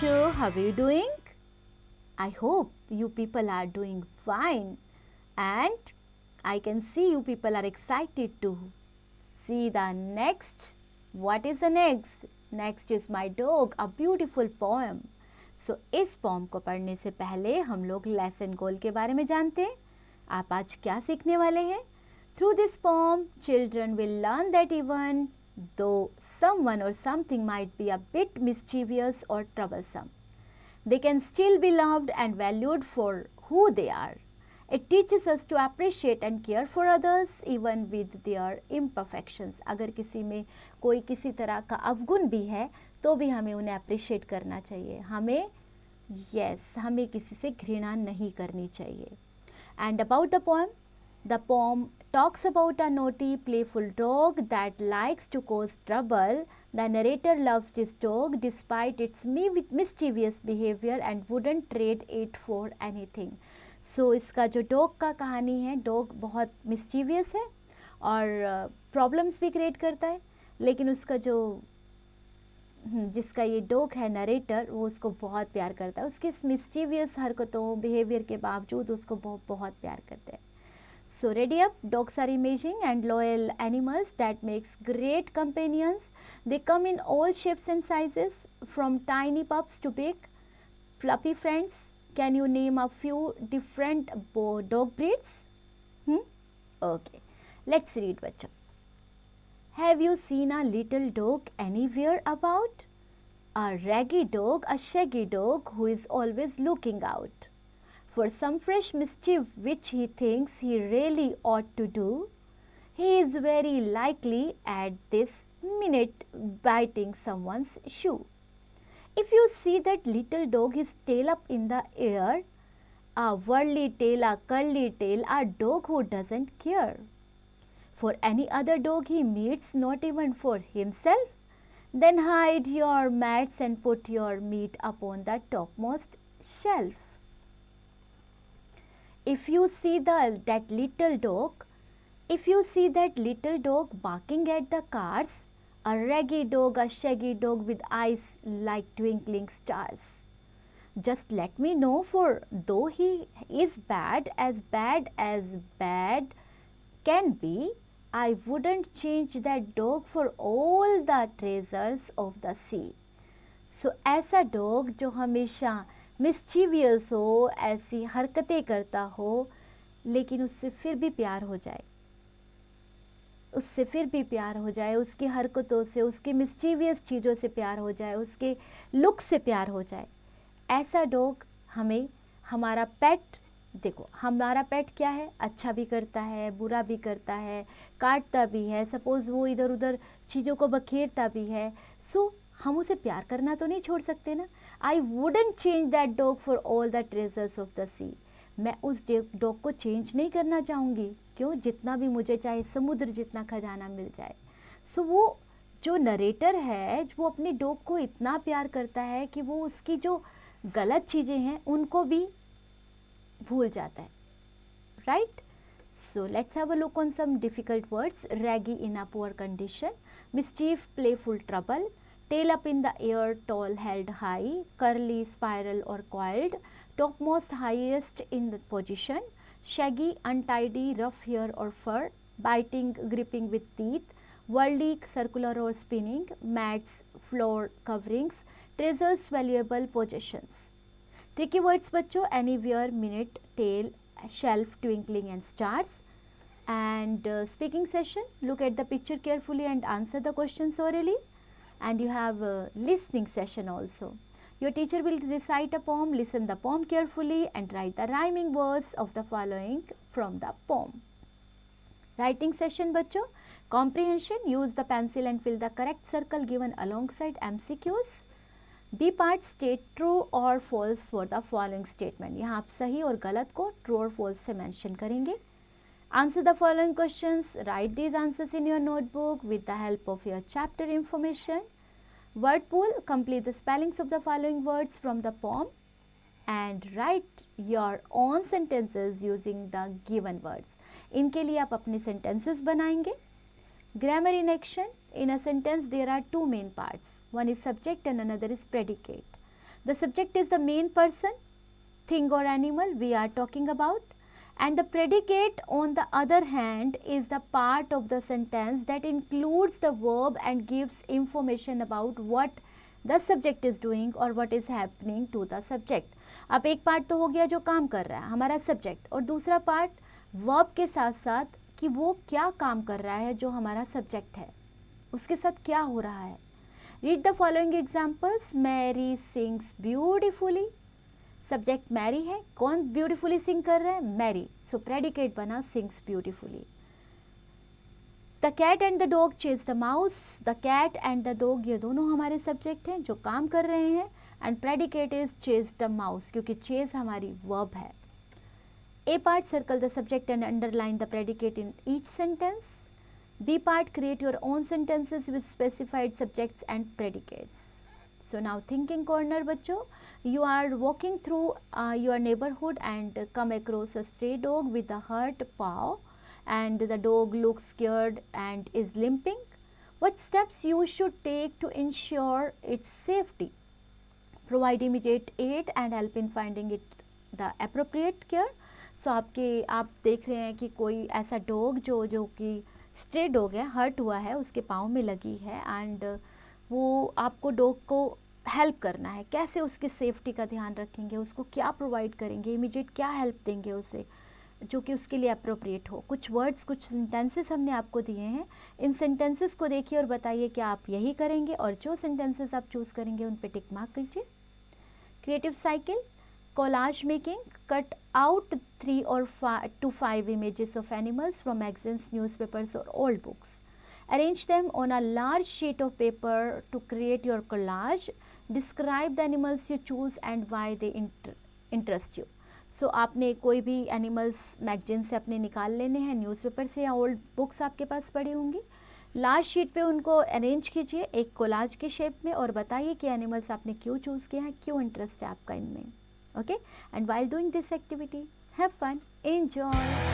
Bacho, how are you doing? I hope you people are doing fine, and I can see you people are excited to see the next. What is the next? Next is My Dog, a beautiful poem. So इस poem को पढ़ने से पहले हम लोग lesson goal के बारे में जानते हैं. आप आज क्या सीखने वाले हैं? Through this poem, children will learn that even though someone or something might be a bit mischievous or troublesome, they can still be loved and valued for who they are. It teaches us to appreciate and care for others even with their imperfections. अगर किसी में कोई किसी तरह का अवगुण भी है तो भी हमें उन्हें appreciate करना चाहिए. हमें किसी से घृणा नहीं करनी चाहिए. And about the poem talks about a naughty, playful dog that likes to cause trouble. The narrator loves this dog despite its mischievous behavior and wouldn't trade it for anything. So इसका जो dog का कहानी है, dog बहुत mischievous है और problems भी create करता है, लेकिन उसका जो जिसका ये डॉग है नरेटर, वो उसको बहुत प्यार करता है. उसके मिस्चीवियस हरकतों बिहेवियर के बावजूद उसको बहुत प्यार करते हैं. So ready up, dogs are amazing and loyal animals that makes great companions. They come in all shapes and sizes, from tiny pups to big, fluffy friends. Can you name a few different dog breeds? Okay, let's read, bachcho. Have you seen a little dog anywhere about? A raggy dog, a shaggy dog who is always looking out for some fresh mischief which he thinks he really ought to do. He is very likely at this minute biting someone's shoe. If you see that little dog, his tail up in the air, a whirly tail, a curly tail, a dog who doesn't care for any other dog he meets, not even for himself, then hide your mats and put your meat upon the topmost shelf. If you see that little dog barking at the cars, a raggy dog, a shaggy dog with eyes like twinkling stars, just let me know, for though he is bad as bad can be, I wouldn't change that dog for all the treasures of the sea. So ऐसा dog जो हमेशा mischievous हो, ऐसी हरकतें करता हो, लेकिन उससे फिर भी प्यार हो जाए, उसकी हरकतों से, उसकी मिस्चीवियस चीज़ों से प्यार हो जाए, उसके लुक से प्यार हो जाए, ऐसा डॉग हमें हमारा पेट. देखो हमारा पेट क्या है, अच्छा भी करता है, बुरा भी करता है, काटता भी है, सपोज़ वो इधर उधर चीज़ों को बखेरता भी है. सो हम उसे प्यार करना तो नहीं छोड़ सकते ना. I wouldn't change that dog for all the treasures of the sea. मैं उस डॉग को चेंज नहीं करना चाहूँगी. क्यों? जितना भी मुझे चाहे समुद्र जितना खजाना मिल जाए. सो वो जो नरेटर है, वो अपने डॉग को इतना प्यार करता है कि वो उसकी जो गलत चीज़ें हैं उनको भी भूल जाता है. Right? So let's have a look on some difficult words. Raggy, in a poor condition. Mischief, playful, trouble. Tail up in the air, tall, held high. Curly, spiral or coiled. Topmost, highest in the position. Shaggy, untidy, rough hair or fur. Biting, gripping with teeth. Whirly, circular or spinning. Mats, floor coverings. Treasures, valuable possessions. Tricky words बच्चों, anywhere, minute, tail, shelf, twinkling and stars. And speaking session, look at the picture carefully and answer the questions orally. And you have a listening session also. Your teacher will recite a poem, listen the poem carefully and write the rhyming words of the following from the poem. Writing session बच्चों, comprehension, use the pencil and fill the correct circle given alongside MCQs. B part, state true और false for the following statement. यहाँ आप सही और गलत को true और false से मेंशन करेंगे. Answer the following questions. Right these answers in your notebook with the help of your chapter information. Word pool, complete the spellings of the following words from the pome and right your own sentences using the given words. इनके लिए आप अपने sentences बनाएंगे. Grammar in action. In a sentence there are two main parts. One is subject and another is predicate. The subject is the main person, thing or animal we are talking about, and the predicate on the other hand is the part of the sentence that includes the verb and gives information about what the subject is doing or what is happening to the subject. अब एक part तो हो गया जो काम कर रहा है हमारा सब्जेक्ट, और दूसरा पार्ट वर्ब के साथ साथ कि वो क्या काम कर रहा है जो हमारा सब्जेक्ट है, उसके साथ क्या हो रहा है. Read the following examples. Mary sings beautifully. Subject Mary है, कौन ब्यूटीफुली सिंग कर रहा है, मैरी, सो प्रेडिकेट बना sings beautifully. The cat and the dog chase the mouse. The cat and the dog ये दोनों हमारे सब्जेक्ट हैं जो काम कर रहे हैं, and predicate is chase the mouse क्योंकि चेज हमारी वर्ब है. A part circle the subject and underline the predicate in each sentence. B part create your own sentences with specified subjects and predicates. So now thinking corner बच्चों, you are walking through your neighborhood and come across a stray dog with a hurt paw and the dog looks scared and is limping. What steps you should take to ensure its safety? Provide immediate aid and help in finding it the appropriate care. So आप देख रहे हैं कि कोई ऐसा dog जो कि stray dog है, हर्ट हुआ है, उसके पाँव में लगी है, एंड वो आपको डॉग को हेल्प करना है. कैसे उसकी सेफ्टी का ध्यान रखेंगे, उसको क्या प्रोवाइड करेंगे, इमीडिएट क्या हेल्प देंगे उसे जो कि उसके लिए अप्रोप्रिएट हो. कुछ वर्ड्स, कुछ सेंटेंसेस हमने आपको दिए हैं. इन सेंटेंसेस को देखिए और बताइए क्या आप यही करेंगे, और जो सेंटेंसेस आप चूज़ करेंगे उन पे टिक मार्क कीजिए. Creative cycle. Collage making. Cut out 3 or 5 images of animals from magazines, newspapers or old books. Arrange them on a large sheet of paper to create your collage. Describe the animals you choose and why they interest you. So आपने कोई भी animals magazine से अपने निकाल लेने हैं, newspaper से या ओल्ड बुक्स आपके पास पड़ी होंगी. लार्ज शीट पे उनको अरेंज कीजिए एक कोलाज के शेप में और बताइए कि एनिमल्स आपने क्यों चूज़ किया है, क्यों इंटरेस्ट है आपका इनमें. Okay, and while doing this activity have fun, enjoy.